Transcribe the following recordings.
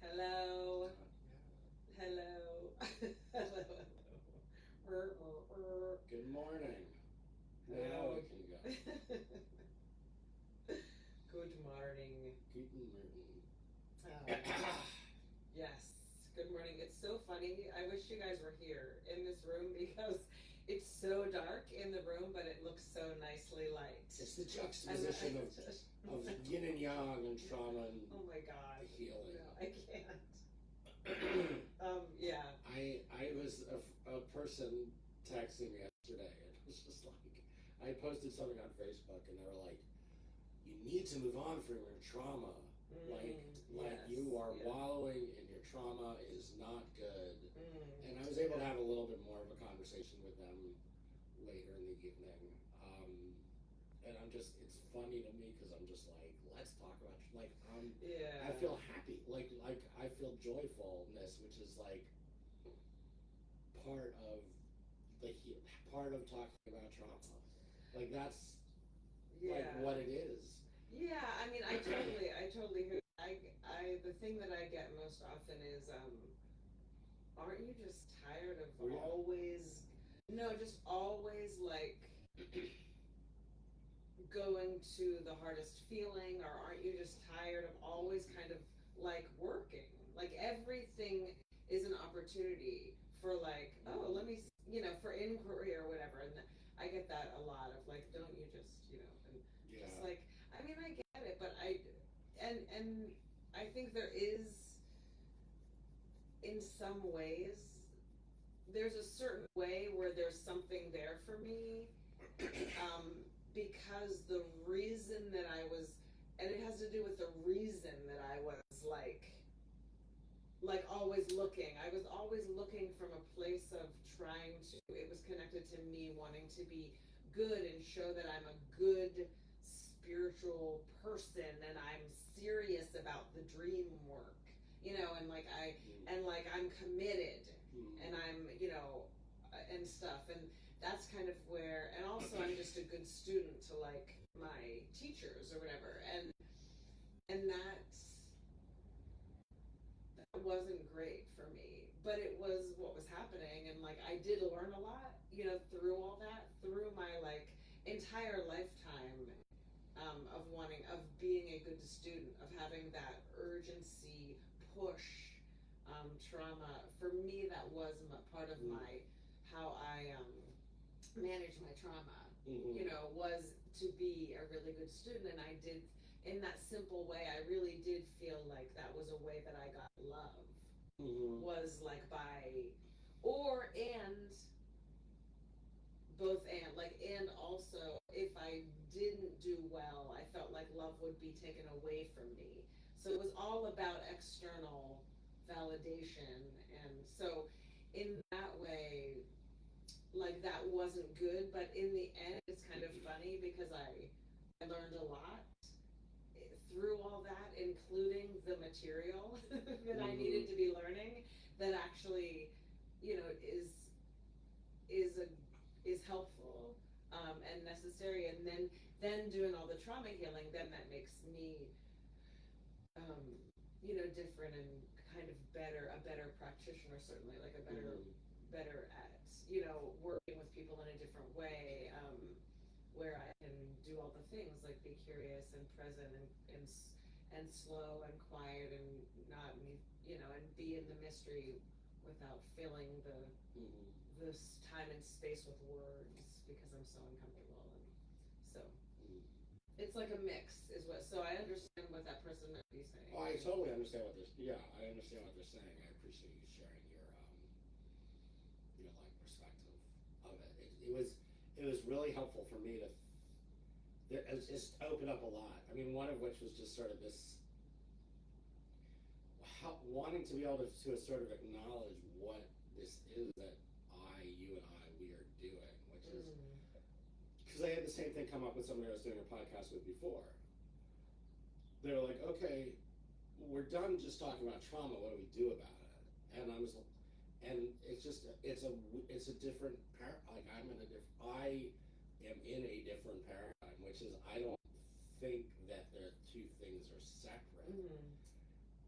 Hello. Yeah. Hello. Hello. Good morning. Now we Hello. can go. Good morning. Guten Morgen. Um, yes. Good morning. It's so funny. I wish you guys were here in this room because it's so dark in the room, but it looks so nicely light. It's the juxtaposition of yin and yang and trauma and oh my God. healing. No, I can't. Yeah. I was a person texting me yesterday, and it was just like, I posted something on Facebook, and they were like, you need to move on from your trauma. Like you are wallowing in your trauma is not good. And I was able to have a little bit more of a conversation with them later in the evening. And it's funny to me because I'm just like, let's talk about, Yeah. I feel happy, like I feel joyfulness, which is like part of part of talking about trauma. Like that's like what it is. Yeah, I mean, I totally hear. The thing that I get most often is, aren't you just tired of always, no, just always like going to the hardest feeling, or aren't you just tired of always kind of like working? Like everything is an opportunity for like, oh, let me, for inquiry or whatever. And I get that a lot of like, don't you just, and just like, I mean, I get it, but and I think there is, in some ways, there's a certain way where there's something there for me, because the reason that I was, and it has to do with the reason that I was like always looking. I was always looking from a place of trying to, it was connected to me wanting to be good and show that I'm a good spiritual person and I'm serious about the dream work, and like I'm committed and I'm, and stuff. And that's kind of where, and also I'm just a good student to like my teachers or whatever. And that wasn't great for me, but it was what was happening. And like I did learn a lot, through all that, through my like entire lifetime, of being a good student, of having that urgency push, trauma. For me, that was part of my, how I manage my trauma, was to be a really good student. And I did, in that simple way, I really did feel like that was a way that I got love, was like by, or, and both, and like, and also if I didn't do well, I felt like love would be taken away from me. So it was all about external validation. And so in that way, like that wasn't good, but in the end it's kind of funny because I learned a lot through all that, including the material that I needed to be learning, that actually, is is a is helpful, and necessary. And then doing all the trauma healing, then that makes me, um, different and kind of better, a better practitioner, certainly, like a better at, working with people in a different way, where I can do all the things like be curious and present and slow and quiet and not me, and be in the mystery without filling this time and space with words because I'm so uncomfortable. And so it's like a mix is what, so I understand what that person might be saying. Oh, I totally understand what they're. Yeah, I understand what they're saying. I appreciate you sharing your like perspective of it. It was really helpful for me to. It just opened up a lot. I mean, one of which was just sort of this wanting to be able to sort of acknowledge what this is that you and we are doing, which is because I had the same thing come up with somebody I was doing a podcast with before. They were like, okay, we're done just talking about trauma. What do we do about it? And I was, and it's just it's a different like I am in a different paradigm, which is I don't think that the two things are separate.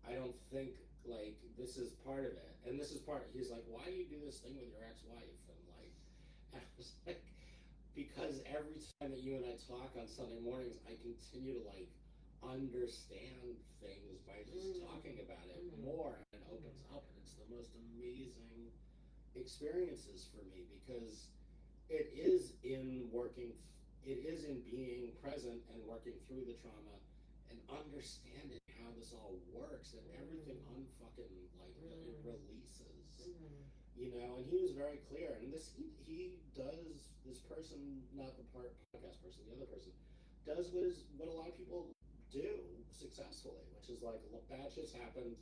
I don't think like this is part of it, and this is part. He's like, why do you do this thing with your ex-wife? And like, and I was like, because every time that you and I talk on Sunday mornings, I continue to like understand things by just talking about it more, and it opens up, and it's the most amazing experiences for me because it is in working, it is in being present and working through the trauma and understanding how this all works, that everything unfucking like it releases, you know. And he was very clear, and this he does, this person, not the podcast person, the other person does what a lot of people do successfully, which is like, look, bad shit's happened,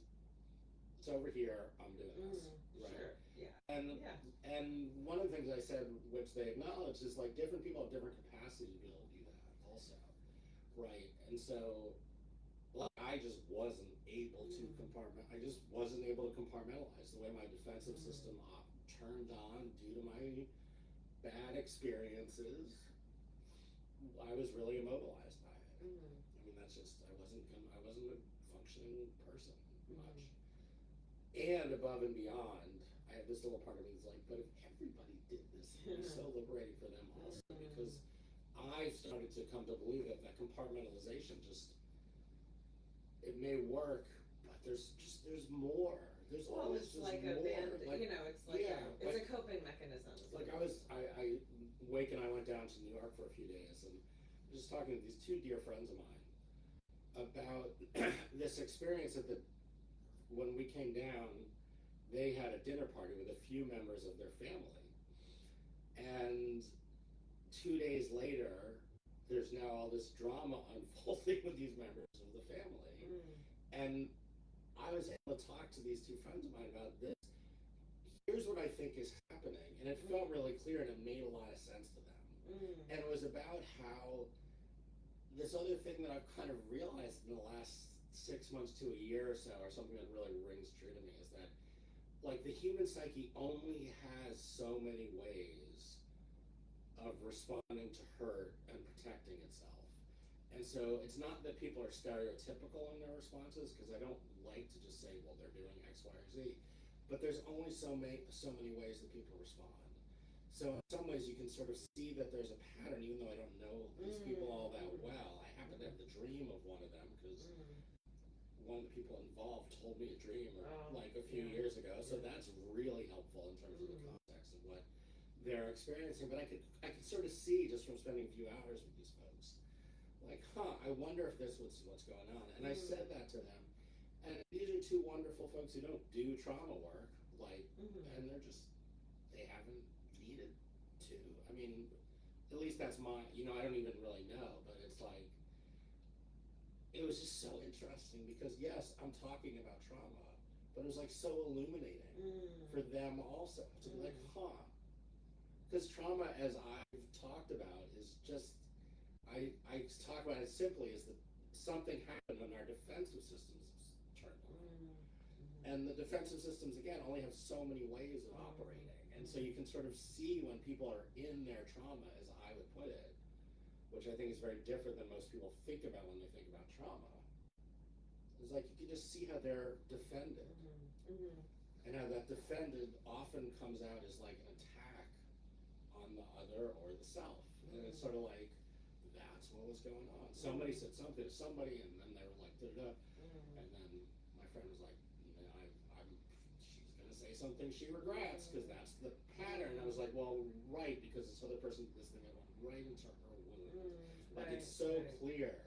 it's over here, I'm doing this, right? Sure. Yeah. And Yeah. and one of the things I said, which they acknowledged, is like different people have different capacity to be able to do that also, right? And so like, I just wasn't able to I just wasn't able to compartmentalize the way my defensive system turned on due to my bad experiences. I was really immobilized by it. I mean, that's just, I wasn't a functioning person much. And above and beyond, I have this little part of me that's like, but if everybody did this, it would be so liberating for them also, because I started to come to believe that compartmentalization just, it may work, but there's more. There's always it's just like more. A band, like, you know, it's like yeah, it's a coping mechanism. Like I Wake and I went down to New York for a few days, and I was just talking to these two dear friends of mine about this experience at when we came down, they had a dinner party with a few members of their family. And 2 days later, there's now all this drama unfolding with these members of the family. And I was able to talk to these two friends of mine about this. Here's what I think is happening. And it felt really clear, and it made a lot of sense to them. And it was about how this other thing that I've kind of realized in the last 6 months to a year or so, or something that really rings true to me, is that like the human psyche only has so many ways of responding to hurt and protecting itself. And so it's not that people are stereotypical in their responses, because I don't like to just say, well, they're doing X, Y, or Z. But there's only so many ways that people respond. So in some ways you can sort of see that there's a pattern, even though I don't know these people all that well. I happen to have the dream of one of them, because one of the people involved told me a dream like a few years ago. So that's really helpful in terms of the context of what they're experiencing. But I could sort of see, just from spending a few hours with these folks, like, I wonder if this was what's going on. And I said that to them. And these are two wonderful folks who don't do trauma work, like, and they haven't needed to. I mean, at least that's my, I don't even really know, but it's like, it was just so interesting because, yes, I'm talking about trauma, but it was like so illuminating for them also to be like, because trauma, as I've talked about, is just, I talk about it simply as that something happened and our defensive systems turned on. And the defensive systems, again, only have so many ways of operating. And so you can sort of see when people are in their trauma, as I would put it, which I think is very different than most people think about when they think about trauma. It's like you can just see how they're defended. And how that defended often comes out as like an attack on the other or the self. And it's sort of like, that's what was going on. Somebody said something to somebody, and then they were like, da-da-da. And then my friend was like, she's gonna say something she regrets, because that's the pattern. And I was like, well, right, because this other person did this thing that went right into her wound. Like, it's so clear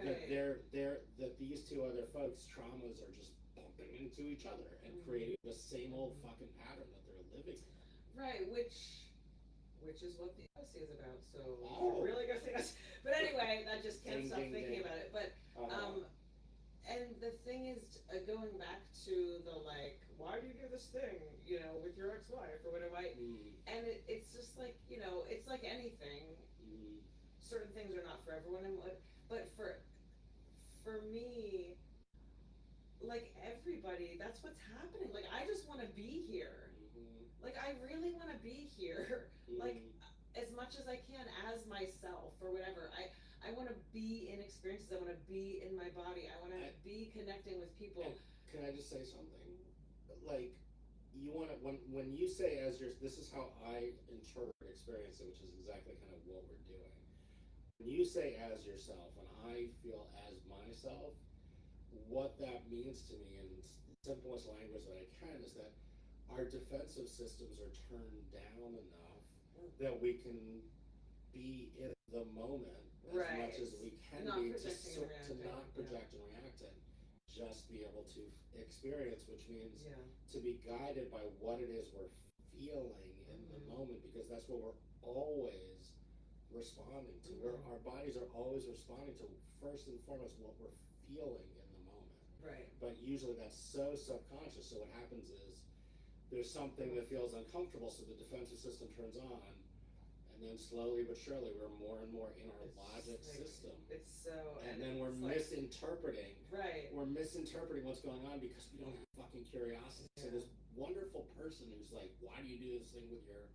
that these two other folks' traumas are just bumping into each other and creating the same old fucking pattern that they're living in. Right, which is what the Odyssey is about. So really go see us. But anyway, that just can't stop thinking about it. But and the thing is, going back to the like, why do you do this thing, with your ex-wife or whatever? And it's just like, it's like anything. Certain things are not for everyone, but for me, like everybody, that's what's happening. Like, I just want to be here. Like, I really want to be here. Like, as much as I can as myself or whatever. I want to be in experiences. I want to be in my body. I want to be connecting with people. can I just say something? Like, you want to, when you say as your, this is how I interpret experience it, which is exactly kind of what we're doing. When you say as yourself, and I feel as myself, what that means to me in simplest language that I can is that our defensive systems are turned down enough that we can be in the moment as Right. much as we can Not be projecting and to reacting. not project and react and just be able to experience, which means Yeah. to be guided by what it is we're feeling in the moment, because that's what we're always responding to. Where our bodies are always responding to first and foremost what we're feeling in the moment. Right. But usually that's so subconscious. So what happens is there's something that feels uncomfortable, so the defensive system turns on, and then slowly but surely we're more and more in our logic system. It's so, and then we're misinterpreting. Right. We're misinterpreting what's going on because we don't have fucking curiosity. So this wonderful person who's like, "Why do you do this thing with your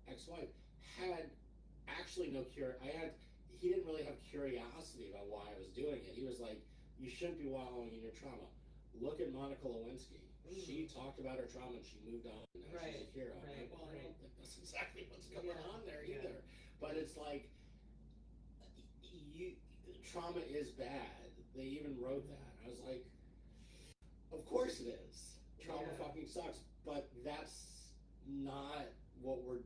ex-wife?" had actually no he didn't really have curiosity about why I was doing it. He was like, "You shouldn't be wallowing in your trauma. Look at Monica Lewinsky. She talked about her trauma and she moved on, and now she's a hero." I'm like, well, I don't think that's exactly what's going on there either. But it's like, trauma is bad. They even wrote that. I was like, of course it is. Trauma fucking sucks. But that's not what we're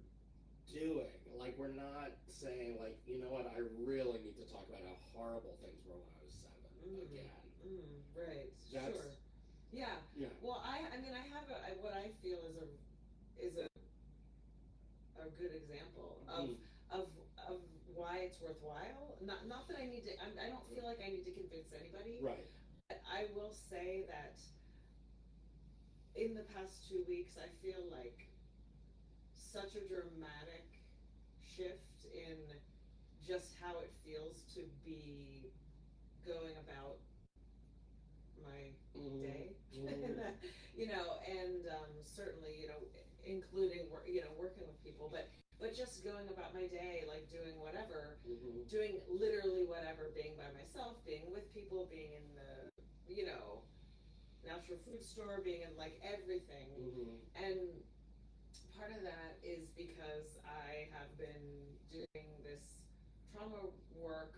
doing. Like, we're not saying, like, you know what, I really need to talk about how horrible things were when I was 7 again. Right. That's, sure. Yeah. Yeah. Well, I mean, I have what I feel is a good example of why it's worthwhile. Not that I need to. I don't feel like I need to convince anybody. Right. But I will say that in the past 2 weeks, I feel like such a dramatic shift in just how it feels to be going about my day. You know, and certainly, you know, including working with people, but just going about my day, like doing whatever, doing literally whatever, being by myself, being with people, being in the, you know, natural food store, being in like everything. And part of that is because I have been doing this trauma work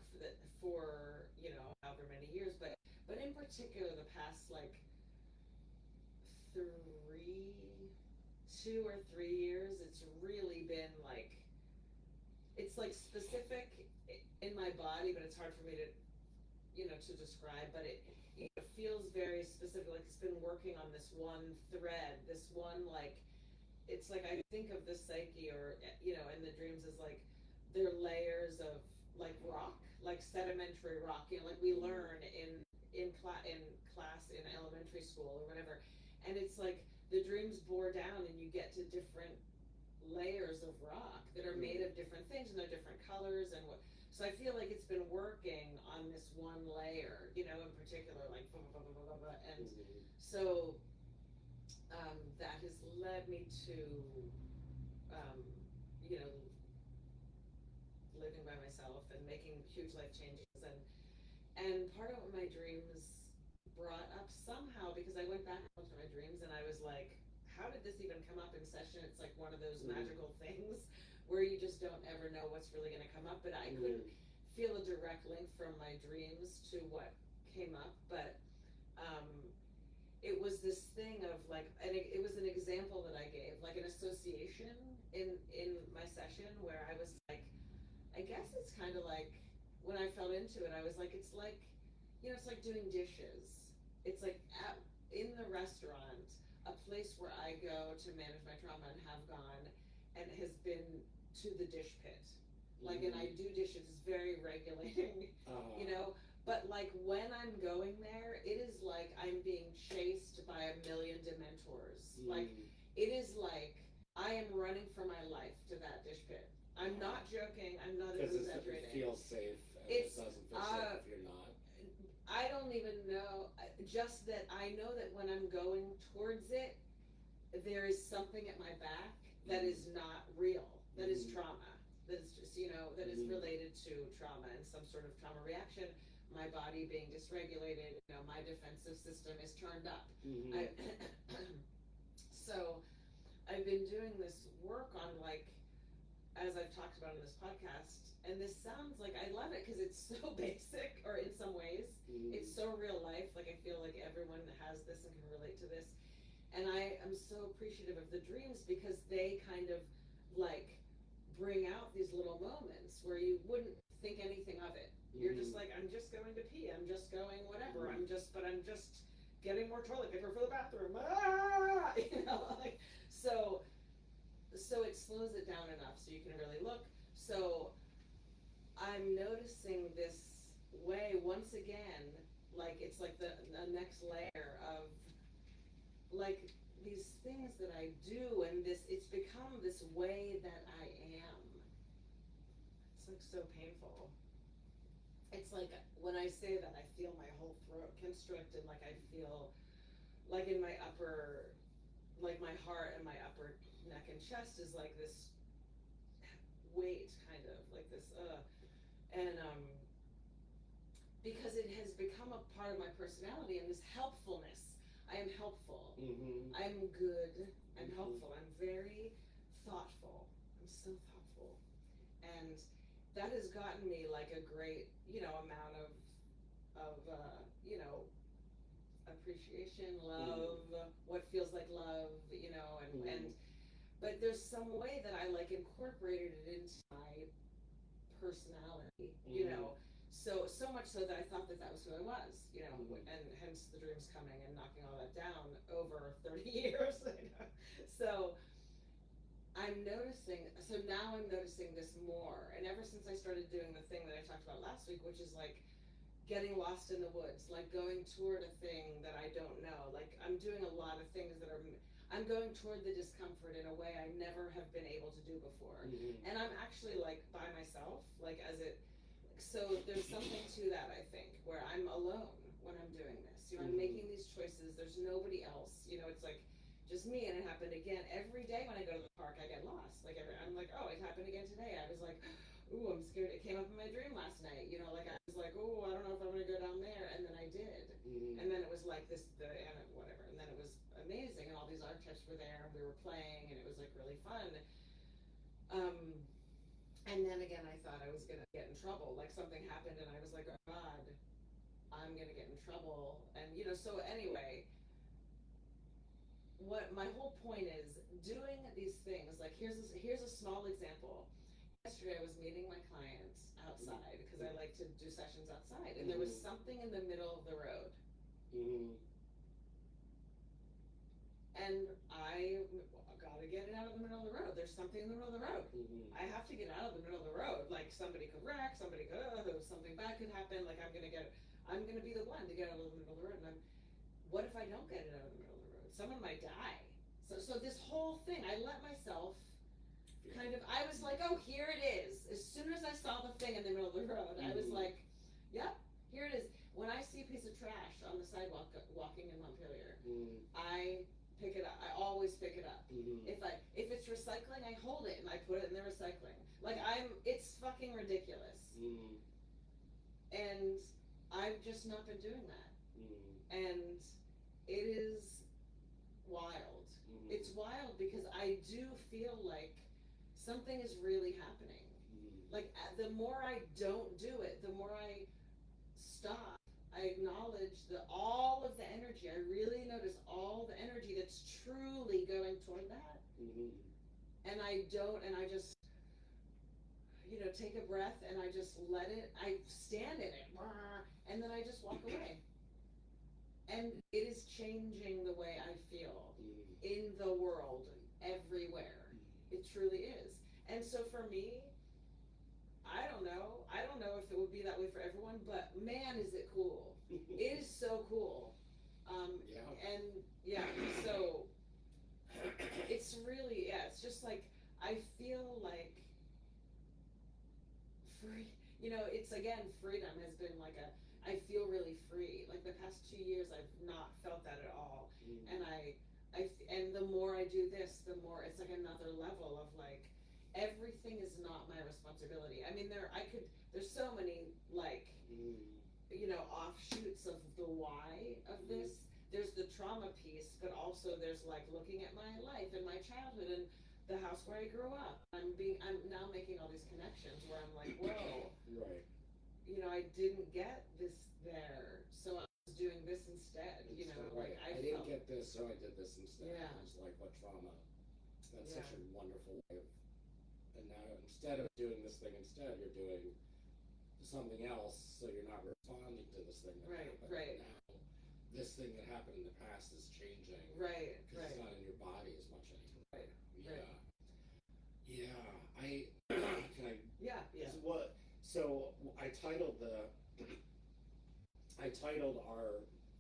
for you know, however many years, but in particular the past like 2 or 3 years, it's really been like, it's like specific in my body, but it's hard for me to, you know, to describe, but it feels very specific, like it's been working on this one thread, this one, like, it's like I think of the psyche, or you know, in the dreams, as like they're layers of like rock, like sedimentary rock, you know, like we learn in class in elementary school or whatever. And it's like the dreams bore down and you get to different layers of rock that are made of different things, and they're different colors and what. So I feel like it's been working on this one layer, you know, in particular, like blah, blah, blah, blah, blah, blah. And so that has led me to, you know, living by myself and making huge life changes. And part of what my dreams brought up somehow, because I went back and looked at my dreams and I was like, how did this even come up in session? It's like one of those magical things where you just don't ever know what's really going to come up. But I couldn't feel a direct link from my dreams to what came up. But it was this thing of like, and it was an example that I gave, like an association in my session, where I was like, I guess it's kind of like, when I fell into it, I was like, it's like, you know, it's like doing dishes. It's like in the restaurant, a place where I go to manage my trauma and have gone, and has been to the dish pit. Like, and I do dishes, it's very regulating, you know. But like when I'm going there, it is like I'm being chased by a million dementors. Like, it is like I am running for my life to that dish pit. I'm not joking. I'm not exaggerating. Because it feels safe, and it doesn't feel safe if you're not. I don't even know. Just that I know that when I'm going towards it, there is something at my back that is not real. That is trauma. That is just, you know, that is related to trauma and some sort of trauma reaction. my body being dysregulated, my defensive system is turned up. Mm-hmm. So I've been doing this work on, like, as I've talked about in this podcast, and this sounds like I love it because it's so basic, or in some ways, it's so real life. Like, I feel like everyone has this and can relate to this. And I am so appreciative of the dreams because they kind of, like, bring out these little moments where you wouldn't think anything of it. You're just like, I'm just going to pee, I'm just going whatever, I'm just getting more toilet paper for the bathroom. Ah! Like, so it slows it down enough so you can really look. So I'm noticing this way once again, like, it's like the next layer of, like, these things that I do, and it's become this way that I am. It's like so painful. It's like when I say that, I feel my whole throat constrict, and like I feel like in my upper, like my heart and my upper neck and chest is like this weight, kind of like this and because it has become a part of my personality, and this helpfulness. I am helpful. I'm good. I'm helpful. I'm very thoughtful. I'm so thoughtful. And that has gotten me like a great, amount of appreciation, love, what feels like love, and but there's some way that I, like, incorporated it into my personality, so much so that I thought that was who I was, and hence the dreams coming and knocking all that down over 30 years. So now I'm noticing this more, and ever since I started doing the thing that I talked about last week, which is like getting lost in the woods, like going toward a thing that I don't know. Like, I'm doing a lot of things I'm going toward the discomfort in a way I never have been able to do before. And I'm actually, like, by myself, like, so there's something to that, I think, where I'm alone when I'm doing this. I'm making these choices, there's nobody else, it's like just me. And it happened again. Every day when I go to the park, I get lost. Like, I'm like, oh, it happened again today. I was like, ooh, I'm scared. It came up in my dream last night. Like, I was like, oh, I don't know if I'm gonna go down there. And then I did. And then it was like whatever. And then it was amazing. And all these archetypes were there, and we were playing, and it was like really fun. And then again, I thought I was gonna get in trouble. Like, something happened, and I was like, oh God, I'm gonna get in trouble. And so anyway, what my whole point is, doing these things. Like, here's a small example. Yesterday I was meeting my clients outside because I like to do sessions outside, and there was something in the middle of the road. And I gotta get it out of the middle of the road. There's something in the middle of the road. I have to get out of the middle of the road. Like, somebody could wreck, something bad could happen. Like, I'm gonna be the one to get out of the middle of the road. And what if I don't get it out of the middle of the road? Someone might die. So this whole thing, I let myself I was like, oh, here it is. As soon as I saw the thing in the middle of the road, I was like, yep, here it is. When I see a piece of trash on the sidewalk walking in Montpelier, I pick it up. I always pick it up. If it's recycling, I hold it and I put it in the recycling. Like, it's fucking ridiculous. And I've just not been doing that. And it is wild. It's wild because I do feel like something is really happening. Like, the more I don't do it, the more I stop. I acknowledge all of the energy. I really notice all the energy that's truly going toward that. And I just, take a breath, and I just let it, I stand in it, and then I just walk away. And it is changing the way I feel in the world, everywhere. It truly is. And so for me, I don't know if it would be that way for everyone, but man, is it cool. It is so cool. And so it's really, it's just like, I feel like free, it's, again, freedom has been like I feel really free. Like, the past 2 years, I've not felt that at all. And and the more I do this, the more it's like another level of, like, everything is not my responsibility. I mean, there's so many, like, offshoots of the why of this. There's the trauma piece, but also there's like looking at my life and my childhood and the house where I grew up. I'm now making all these connections where I'm like, whoa, Right. I didn't get this there, so I was doing this instead. Right. Like I I didn't felt, get this, so I did this instead. yeah, It's like what trauma. That's yeah, such a wonderful way of. And now instead of doing this thing instead, you're doing something else, so you're not responding to this thing that right, happened. right, Now, this thing that happened in the past is changing right, because it's right, not in your body as much anymore. right, Yeah. right. Yeah. I can I. Yeah, yeah. What? So I titled our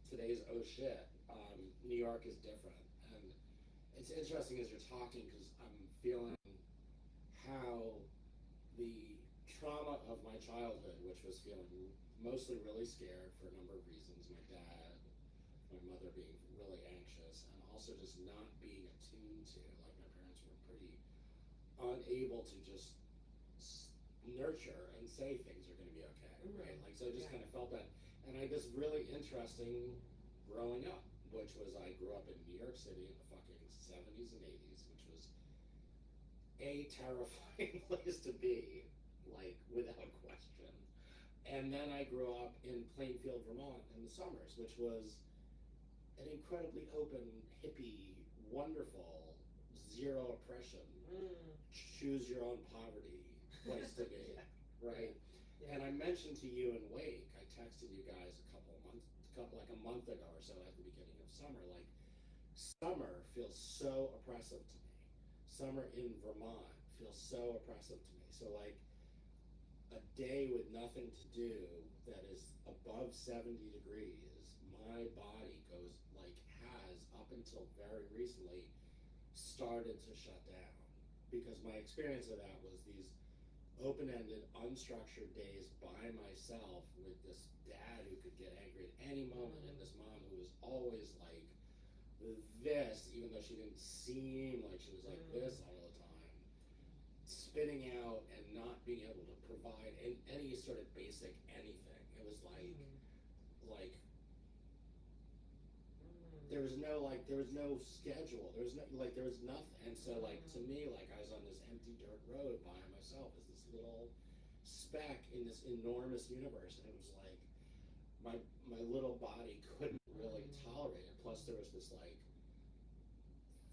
today's oh shit. New York is different, and it's interesting as you're talking because I'm feeling how the trauma of my childhood, which was feeling mostly really scared for a number of reasons, my dad, my mother being really anxious, and also just not being attuned to, like my parents were pretty unable to just nurture and say things are going to be okay, right? Like, so I just Yeah. kind of felt that. And I had this really interesting growing up, which was I grew up in New York City in the fucking 70s and 80s, which was a terrifying place to be, like, without question. And then I grew up in Plainfield, Vermont in the summers, which was an incredibly open, hippie, wonderful, zero oppression, choose your own poverty place to be, Yeah. right? Yeah. And I mentioned to you in Wake, I texted you guys like a month ago or so at the beginning of summer, like summer feels so oppressive to me. Summer in Vermont feels so oppressive to me. So like a day with nothing to do that is above 70 degrees, my body goes like has up until very recently started to shut down because my experience of that was these open-ended, unstructured days by myself with this dad who could get angry at any moment and this mom who was always like this, even though she didn't seem like she was like this all the time, spinning out and not being able to provide any sort of basic anything. It was like there was no schedule. There was nothing. And so like to me, like I was on this empty dirt road by myself as this little speck in this enormous universe, and it was like my little body couldn't really tolerate it. Plus there was this like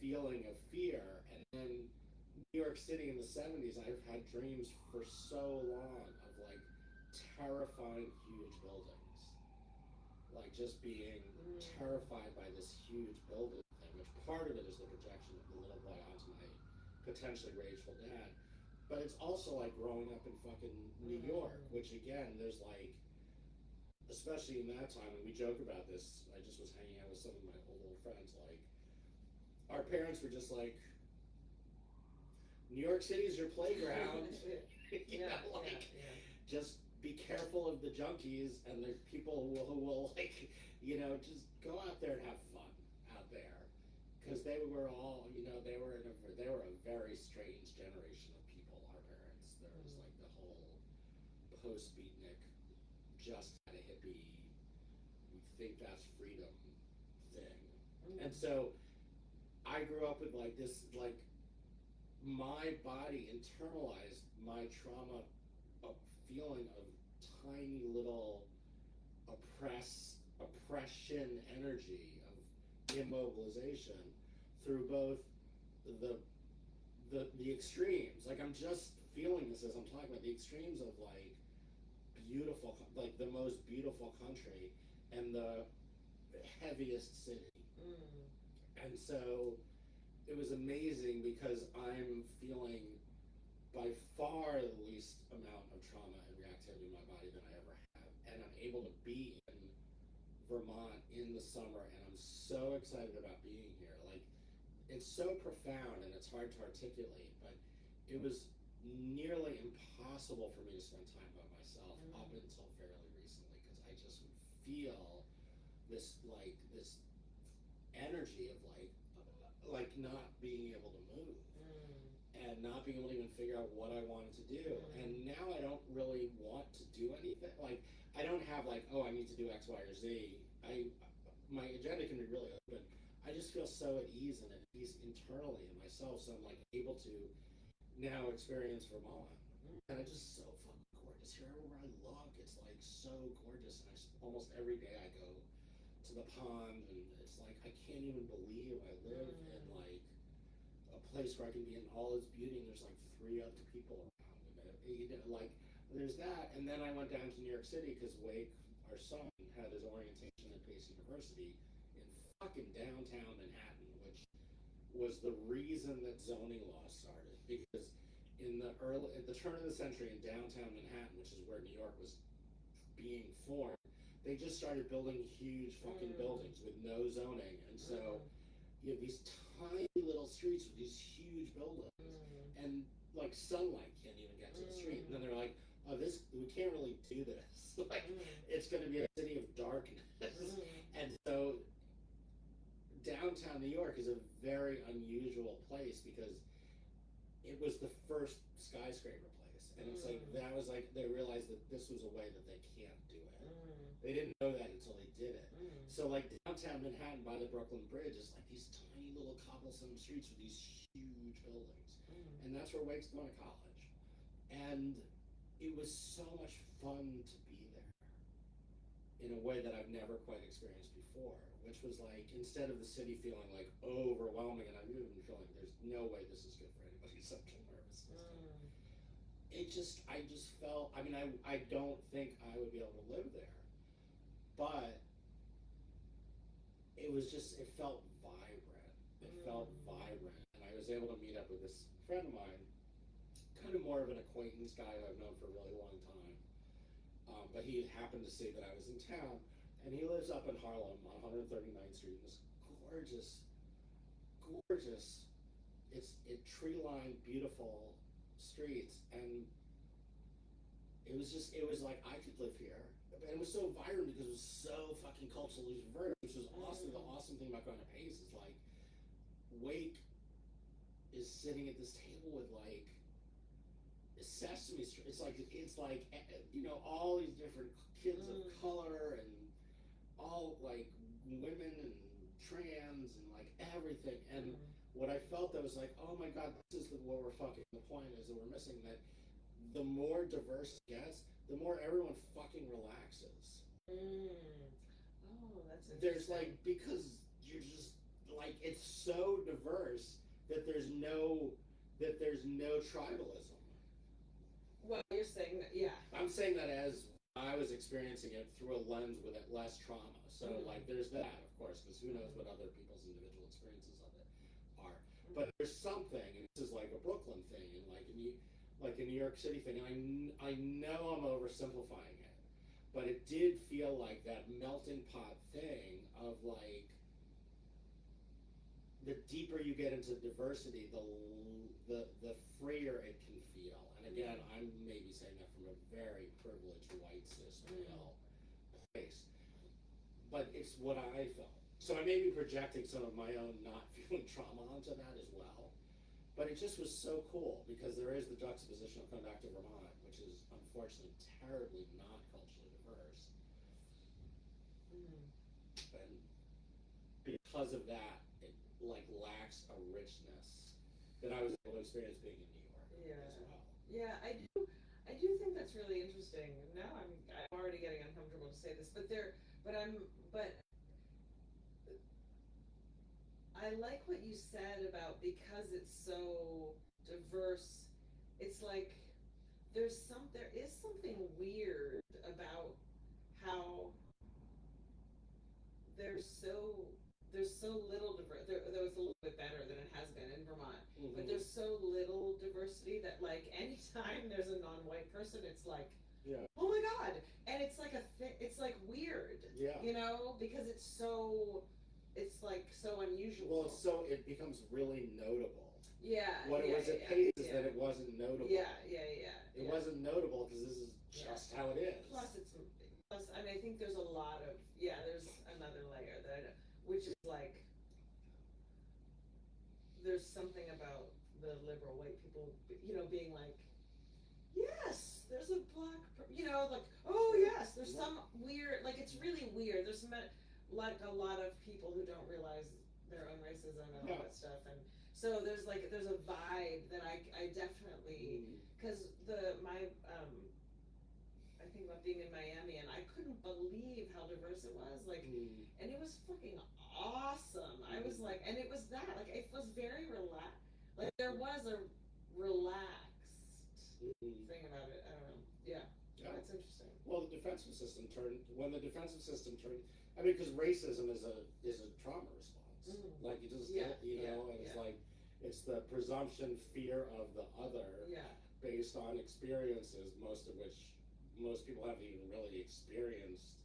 feeling of fear, and then New York City in the 70s, I've had dreams for so long of like terrifying huge buildings, like just being terrified by this huge building thing, which part of it is the projection of the little boy onto my potentially rageful dad. But it's also like growing up in fucking New York, which again, there's like, especially in that time, and we joke about this, I just was hanging out with some of my old friends, like, our parents were just like, New York City is your playground. Just be careful of the junkies and the people who will like, just go out there and have fun out there, because they were all, they were a very strange generation of people. Our parents, there was like the whole post-beatnik, just kind of hippie, we think that's freedom thing, and so I grew up with like this like my body internalized my trauma of feeling of tiny little oppression energy of immobilization through both the the extremes. Like I'm just feeling this as I'm talking about the extremes of like beautiful, like the most beautiful country and the heaviest city. And so it was amazing because I'm feeling by far the least amount of trauma and reactivity in my body than I ever have. And I'm able to be in Vermont in the summer, and I'm so excited about being here. Like, it's so profound and it's hard to articulate, but it was nearly impossible for me to spend time by myself up until fairly recently, because I just would feel this energy of like not being able to move and not being able to even figure out what I wanted to do. And now I don't really want to do anything. Like I don't have like, oh, I need to do X, Y, or Z. My agenda can be really open. I just feel so at ease and at peace internally in myself, so I'm like able to now experience Vermont, and it's just so fucking gorgeous here. Everywhere I look, it's like so gorgeous, and almost every day I go to the pond, and it's like I can't even believe I live in like a place where I can be in all its beauty, and there's like three other people around, like there's that. And then I went down to New York City because Wake, our son, had his orientation at Pace University in fucking downtown Manhattan, which was the reason that zoning law started. Because at the turn of the century in downtown Manhattan, which is where New York was being formed, they just started building huge fucking buildings with no zoning, and so you have these tiny little streets with these huge buildings, and like sunlight can't even get to the street. And then they're like, oh, this we can't really do this. Like, it's going to be a city of darkness. And so downtown New York is a very unusual place because it was the first skyscraper place, and it's like that was like they realized that this was a way that they can't do it. They didn't know that until they did it. So like downtown Manhattan by the Brooklyn Bridge is like these tiny little cobblestone streets with these huge buildings, and that's where Wake's going to college. And it was so much fun to be there in a way that I've never quite experienced before, which was like instead of the city feeling like overwhelming, and I'm even feeling there's no way this is good for anybody's central nervous system. I just felt. I mean, I don't think I would be able to live there, but it felt vibrant. It felt vibrant, and I was able to meet up with this friend of mine, kind of more of an acquaintance guy who I've known for a really long time. But he happened to see that I was in town, and he lives up in Harlem on 139th Street in this gorgeous, gorgeous, tree-lined, beautiful streets, and it was like I could live here. And it was so vibrant because it was so fucking culturally diverse, which was awesome. The awesome thing about going to Pace is like Wake is sitting at this table with like Sesame Street. It's like all these different kids of color and all like women and trans and like everything. And what I felt that was like, oh my god, this is what we're fucking. The point is that we're missing that. The more diverse it gets, the more everyone fucking relaxes. Oh, that's interesting. There's like because you're just like it's so diverse that there's no tribalism. Well, you're saying that, yeah. I'm saying that as I was experiencing it through a lens with less trauma. So like there's that, of course, because who knows what other people's individual experiences of it are. But there's something, and this is like a Brooklyn thing, and like a New York City thing. And I know I'm oversimplifying it, but it did feel like that melting pot thing of like the deeper you get into diversity, the freer it can feel. And again, I'm maybe saying that from a very privileged white cis male place, but it's what I felt. So I may be projecting some of my own not feeling trauma onto that as well. But it just was so cool because there is the juxtaposition of coming back to Vermont, which is unfortunately terribly not culturally diverse. And because of that, it like lacks a richness that I was able to experience being in New York as well. Yeah, I do think that's really interesting. Now I'm already getting uncomfortable to say this, but I like what you said about because it's so diverse. It's like there is something weird about how there's so there's so little there was a little bit better than it has been in Vermont, but there's so little diversity that like anytime there's a non-white person, it's like, oh my god, and it's like it's like weird, because it's like so unusual. Well, it becomes really notable. Yeah. What it was at Pace is that it wasn't notable. Yeah. It wasn't notable because this is just how it is. Plus, I mean, I think there's a lot of there's another layer that which is like there's something about the liberal white people, being like, yes, there's a black, like Oh yes, there's some weird, like it's really weird. There's some like a lot of people who don't realize their own racism and all Yeah. that stuff, and so there's a vibe that I definitely, because the my I think about being in Miami, and I couldn't believe how diverse it was. Like, and it was fucking awesome. I was like, and it was that, like, it was very relaxed. Like, there was a relaxed thing about it. I don't know. Yeah, Yeah. that's interesting. Well, the defensive system turned when the defensive system turned. I mean, because racism is a trauma response. Like you just Yeah, get, you know, and it's like it's the presumption, fear of the other, Yeah. based on experiences, most of which most people haven't even really experienced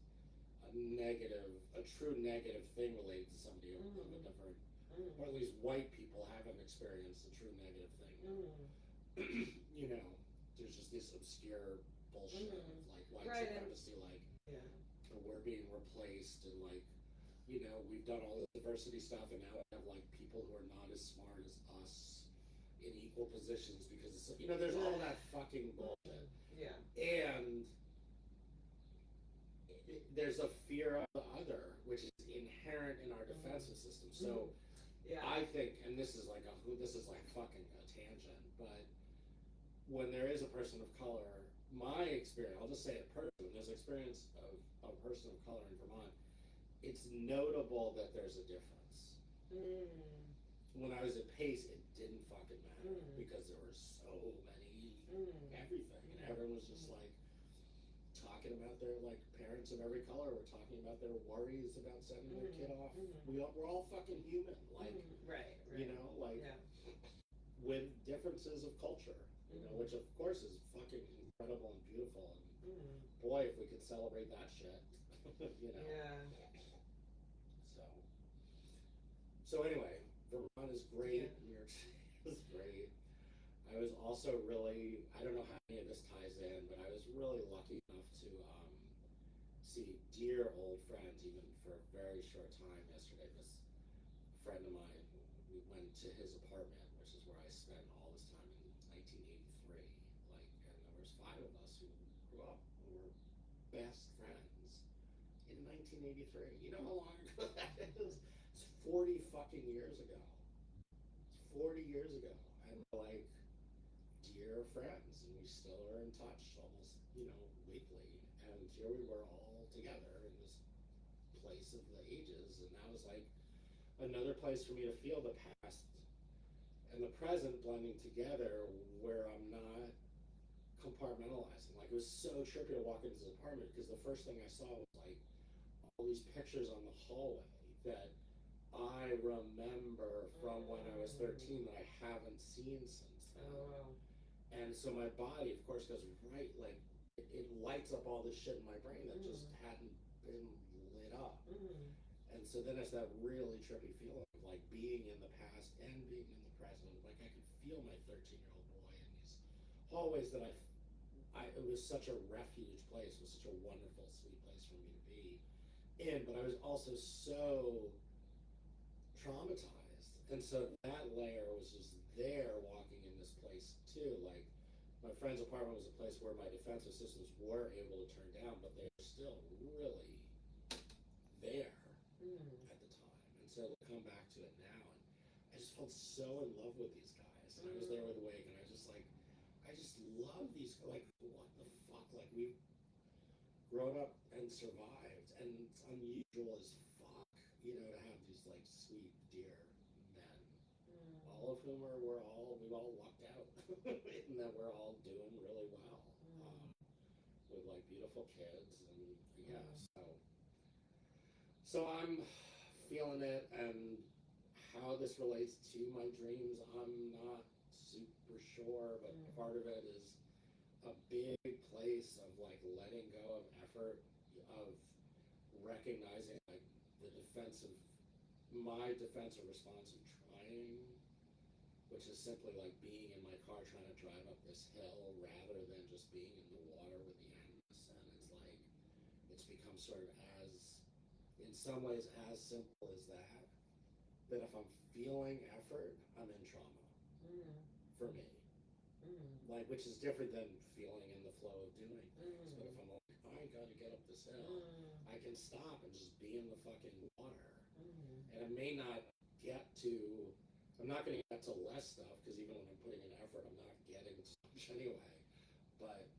a true negative thing related to somebody of a different, or at least white people haven't experienced a true negative thing. You know, there's just this obscure bullshit of like white Right, supremacy, like Yeah. we're being replaced, and like, you know, we've done all this diversity stuff, and now we have like people who are not as smart as us in equal positions because it's, you know, there's all that fucking bullshit. Yeah. And there's a fear of the other, which is inherent in our defensive system. So Yeah. I think, and this is like fucking a tangent, but when there is a person of color, my experience, I'll just say it personally, there's experience of a person of color in Vermont, it's notable that there's a difference. When I was at Pace, it didn't fucking matter because there were so many everything, and everyone was just like talking about their, like, parents of every color were talking about their worries about sending their kid off. We're all fucking human, like, Right. you know, like, with differences of culture, you know, which of course is fucking incredible and beautiful, and boy, if we could celebrate that shit, you know. Yeah. So anyway, Vermont is great. New York City is great. I was also really, I don't know how any of this ties in, but I was really lucky enough to see dear old friends, even for a very short time yesterday. This friend of mine, we went to his apartment, which is where I spent all this time in 1983. Like, and there was 5 of us who grew up and were best friends in 1983. You know how long ago that is? It's 40 fucking years ago. It's 40 years ago. And we're like dear friends, and we still are in touch almost, you know, weekly. And here we were all together in this place of the ages, and that was like another place for me to feel the past and the present blending together, where I'm not compartmentalizing. Like, it was so trippy to walk into his apartment because the first thing I saw was like all these pictures on the hallway that I remember from when I was 13 that I haven't seen since then. Oh, wow. And so my body, of course, goes right, like, it lights up all this shit in my brain that just hadn't been lit up. And so then it's that really trippy feeling of like being in the past and being in the present. Like, I could feel my 13-year-old boy in these hallways that it was such a refuge place. It was such a wonderful, sweet place for me to be in. But I was also so traumatized, and so that layer was just there walking in this place too. Like, my friend's apartment was a place where my defensive systems were able to turn down, but they were still really there at the time. And so to come back to it now, and I just felt so in love with these guys. And I was there with Wake, and I was just like, I just love these, like, what the fuck, like, we've grown up and survived, and it's unusual as fuck, you know, to have these like sweet, dear men, all of whom we've all lucked out, in that we're all doing really well, with like beautiful kids, and yeah, so I'm feeling it, and how this relates to my dreams, I'm not super sure, but part of it is a big place of like letting go of effort, of recognizing like my defensive response of trying, which is simply like being in my car trying to drive up this hill rather than just being in the water with the animals. And it's like, it's become sort of in some ways as simple as that if I'm feeling effort, I'm in trauma, for me. Like, which is different than feeling in the flow of doing things. But if I'm like, I gotta get up this hill. I can stop and just be in the fucking water. And it may not get to, I'm not going to get to less stuff because even when I'm putting in effort, I'm not getting to much anyway. But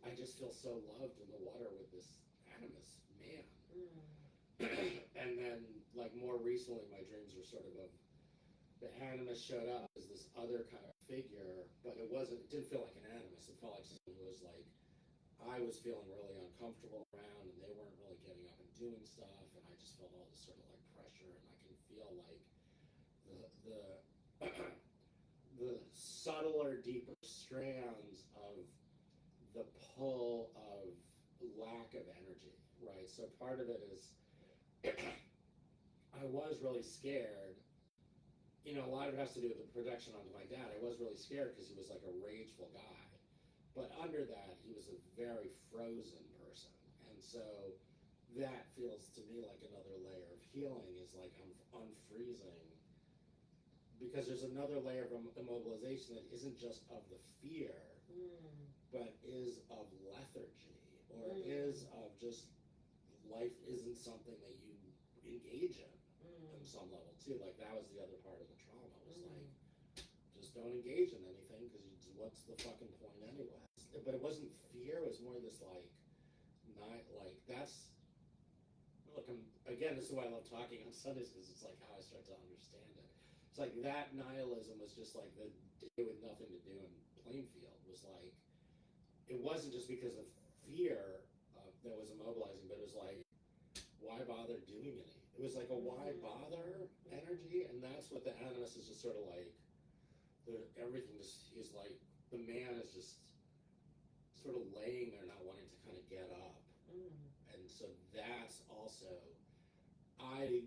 I just feel so loved in the water with this animus man. And then, like, more recently, my dreams were sort of the animus showed up as this other kind of figure, but it didn't feel like an animus. It felt like someone who was like, I was feeling really uncomfortable around, and they weren't really getting up and doing stuff, and I just felt all this sort of like pressure, and I can feel like the the subtler, deeper strands of the pull of lack of energy, right? So part of it is I was really scared. You know, a lot of it has to do with the projection onto my dad. I was really scared because he was like a rageful guy. But under that, he was a very frozen person. And so that feels to me like another layer of healing is like I'm unfreezing. Because there's another layer of immobilization that isn't just of the fear, but is of lethargy, or is of just life isn't something that you engage in on some level too. Like that was the other part of the trauma was like, just don't engage in anything because what's the fucking point anyway? But it wasn't fear, it was more this like, not like that's, look, again, this is why I love talking on Sundays because it's like how I start to understand it. It's like that nihilism was just like the day with nothing to do in Plainfield was like, it wasn't just because of fear that was immobilizing, but it was like, why bother doing anything? It was like a why bother energy, and that's what the animus is just sort of like, everything just, he's like, the man is just sort of laying there not wanting to kind of get up. And so that's also, I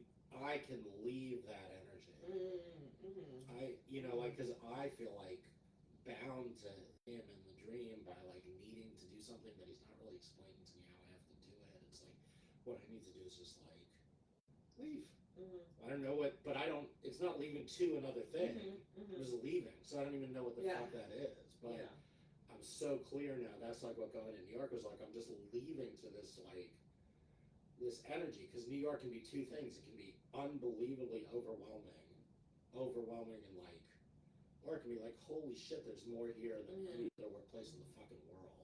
can leave that energy. You know, like, because I feel like bound to him in the dream by like needing to do something that he's not really explaining to me how I have to do it. It's like, what I need to do is just like, leave. I don't know what, but I don't, it's not leaving to another thing. It was leaving. So I don't even know what the fuck that is. But I'm so clear now. That's like what going to New York was like. I'm just leaving to this like, this energy. Because New York can be two things. It can be unbelievably overwhelming and like, or it can be like, holy shit, there's more here than any other workplace in the fucking world.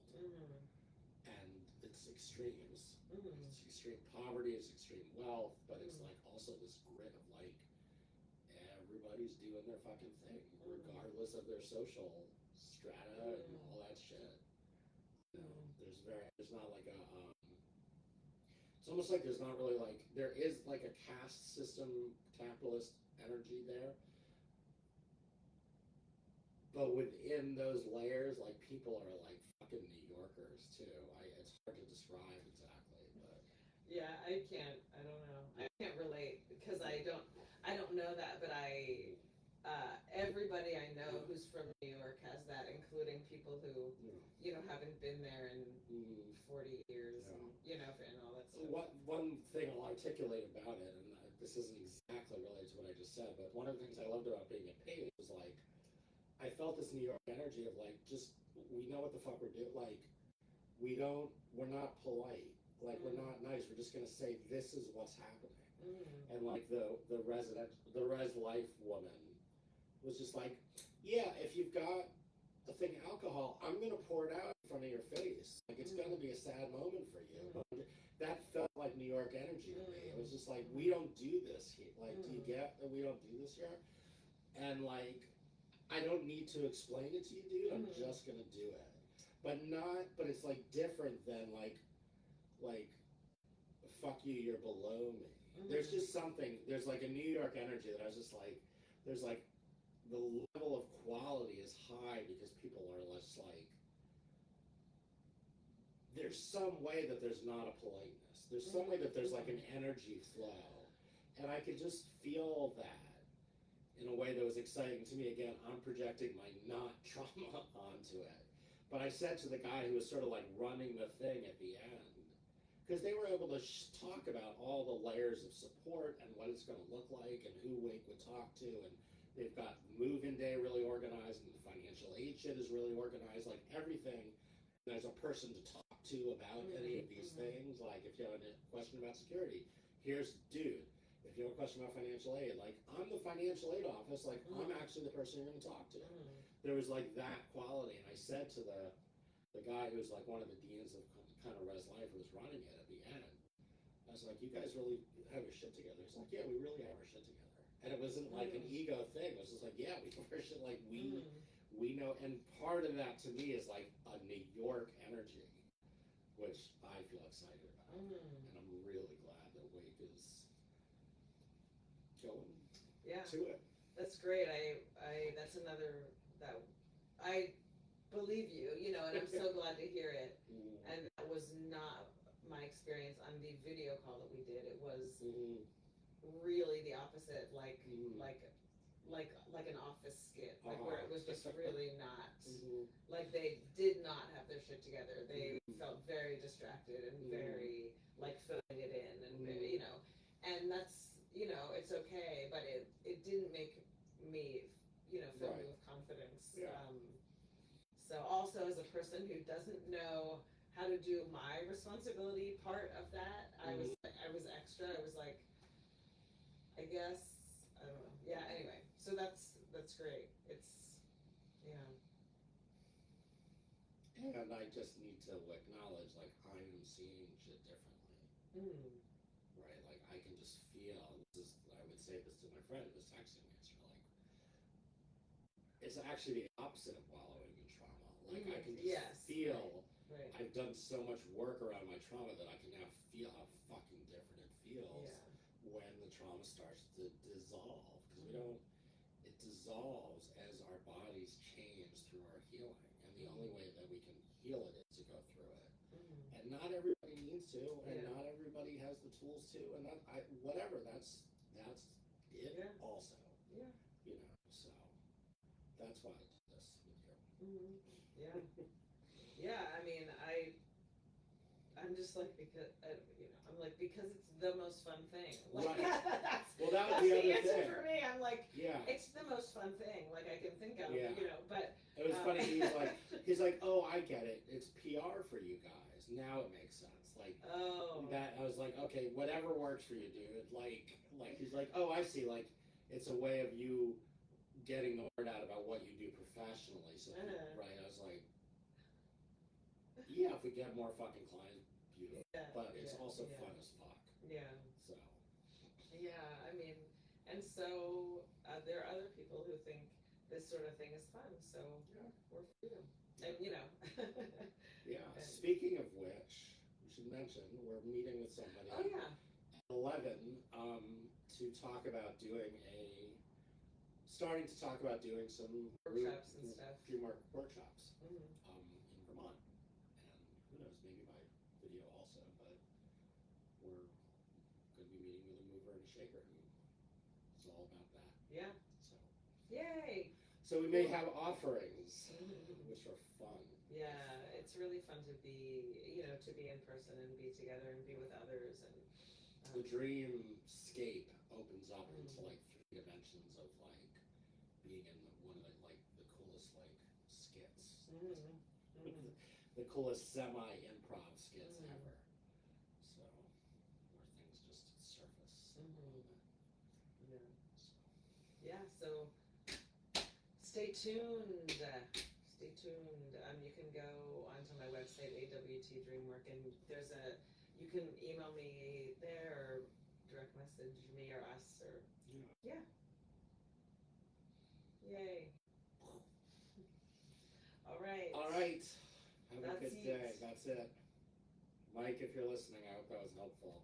And it's extremes. It's extreme poverty, it's extreme wealth, but it's like also this grit of like everybody's doing their fucking thing, regardless of their social strata and all that shit. You know, there's not like a it's almost like there's not really like, there is like a caste system, capitalist energy there, but within those layers, like people are like fucking New Yorkers too. It's hard to describe exactly, but yeah, I don't know. I can't relate because I don't know that, but everybody I know who's from New York has that, including people who, you know, haven't been there in 40 years, and, you know, and all that stuff. One thing I'll articulate about it, and this isn't exactly related to what I just said, but one of the things I loved about being at Page was like, I felt this New York energy of like, just, we know what the fuck we're doing, like, we're not polite, like, we're not nice, we're just gonna say, this is what's happening. And like, the res life woman was just like, yeah, if you've got a thing of alcohol, I'm gonna pour it out in front of your face, like, it's gonna be a sad moment for you, but that felt like New York energy to me. It was just like, we don't do this here, like, do you get that we don't do this here? And like, I don't need to explain it to you, dude. I'm just gonna do it. But it's like different than like, fuck you, you're below me. There's just something, there's like a New York energy that I was just like, there's like, the level of quality is high because people are less like, there's some way that there's not a politeness. There's some way that there's like an energy flow. And I could just feel that in a way that was exciting to me. Again, I'm projecting my not trauma onto it. But I said to the guy who was sort of like running the thing at the end, because they were able to talk about all the layers of support and what it's going to look like and who Wake would talk to, and they've got move-in day really organized, and the financial aid shit is really organized, like everything. There's a person to talk to about any of these things. Like if you have a question about security, here's dude. If you have a question about financial aid, like I'm the financial aid office, like I'm actually the person you're going to talk to. There was like that quality, and I said to the guy who was like one of the deans of kind of Res Life who was running it at the end, I was like, you guys really have your shit together. He's like, yeah, we really have our shit together. And it wasn't like an ego thing. It was just like, yeah, we have our shit, like we know. And part of that to me is like a New York energy, which I feel excited about. And I'm really glad that Wake is going to it. That's great. That's another, that I believe you, you know, and I'm so glad to hear it. And that was not my experience on the video call that we did. It was really the opposite, like an office skit, like where it was just really not, like they did not have their shit together. They felt very distracted and very like filling it in, and very, you know, and that's, you know, it's okay, but it didn't make me, you know, fill me with confidence. So also as a person who doesn't know how to do my responsibility part of that, I was extra. I was like, I guess, I don't know. Yeah, anyway, so that's great. It's, And I just need to acknowledge, like, I am seeing shit differently. Right? Like, I can just feel, I would say this to my friend who was texting me yesterday, like, it's actually the opposite of wallowing in trauma. Like, I can just feel, I've done so much work around my trauma that I can now feel how fucking different it feels when the trauma starts to dissolve. Because we don't, it dissolves as our bodies change through our healing. And the only way that we can heal it is to go through it. And not everybody needs to, and not everybody has the tools to, and whatever, that's it also. You know, so that's why I did this with you. I mean, I'm just like, because you know, I'm like, because it's the most fun thing. Like, well, that was the other thing for me. I'm like, it's the most fun thing, like I can think of, you know. But it was funny. He's like, oh, I get it. It's PR for you guys. Now it makes sense. Like that. I was like, okay, whatever works for you, dude. Like he's like, oh, I see. Like it's a way of you getting the word out about what you do professionally. So right, I was like, yeah, if we get more fucking clients, beautiful. But it's also fun as fuck. So. I mean, and so there are other people who think this sort of thing is fun. So we're for you. And you know. Speaking of which, we should mention we're meeting with somebody. At 11 to talk about starting to talk about doing some workshops and stuff. A few more workshops in Vermont, and who knows, maybe by video also. But we're going to be meeting with a mover and a shaker, and it's all about that. So. Yay! So we may have offerings, which are fun. It's really fun to be, you know, to be in person and be together and be with others, and the dreamscape opens up into like 3 dimensions of like being in one of the coolest like skits, the coolest semi-improv skits ever. So where things just surface. So stay tuned. Stay tuned. You can go onto my website, AWT Dreamwork, and you can email me there or direct message me or us or Yay. All right. Have a good day. That's it. Mike, if you're listening, I hope that was helpful.